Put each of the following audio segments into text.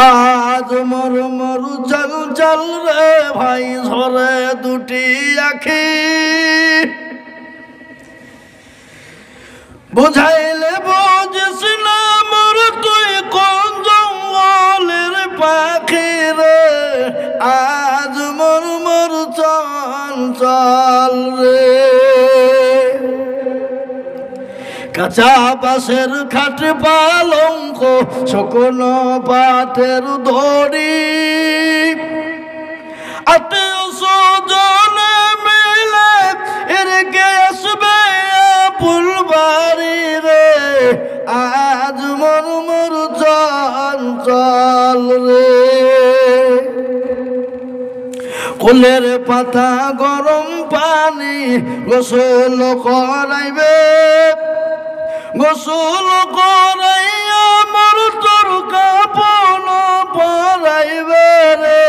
আজ মর মরু চল চল রে ভাই ঝরে দুটি আখি বুঝাইলে বুঝিস না মোর তুই কোন জঙ্গলের পাখি রে আজ মোর মোর চঞ্চল রে কাঁচা বাঁশের খাট পালঙ্ক শুকনো পাটের দড়ি আত্মীয় স্বজনে মিলে এরকে আসবে ফুলবাড়ি রে আজ মর মর চঞ্চল রে কোলের পাতা গরম পানি গোসল করাইবে গোসল করাইয়া মর তোর কাপন পরাইবে রে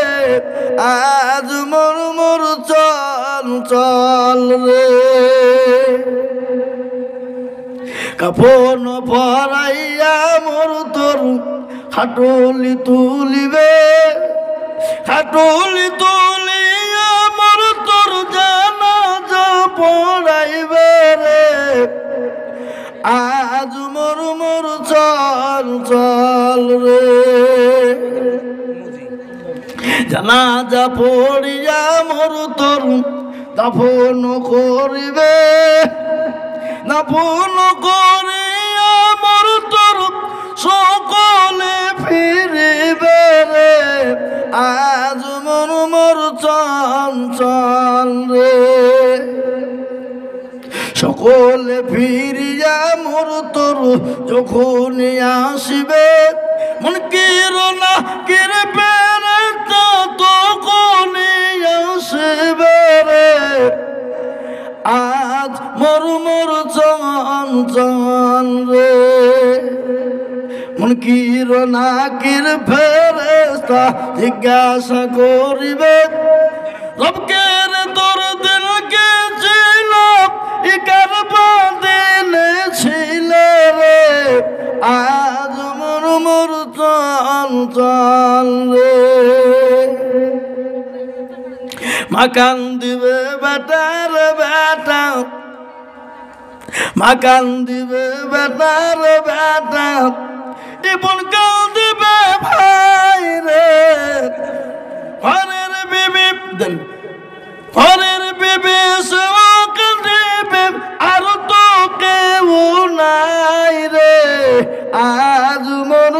আজ মর মর চঞ্চল রে কাপন পরাইয়া মর তোর খাটুলি তুলিবে খাটুলি তুলিয়া মর তোর জানাজা পড়াইবে রে আজ মর মর চঞ্চল রে জানাজা পড়িয়া মর তোর দাফন করিবে দাফন করিয়া মর তোর সকলে ফিরিবে রে আজ মর মর চঞ্চল রে সকলে ফিরিয়া মোর তোর যখন আসিবে মন কির না কির পেরে তখন আসিবে রে আজ মোর মোর চঞ্চল রে মন কির না কির ফেরেশতা জিজ্ঞাসা করিবে রবকে রে তোর দিল কে ছিল ইকার বাঁধিলে ছিল রে আজ মোর মোর চঞ্চল রে মাকান দিবে বেটার বেটা মাকান দিবে বেটার বেটা ইবন কাল দিবে ভাই রে ঘরের বিবি দেন ঘরের বিবি শোক দিবে আর তো কেউ নাই রে আজ মোর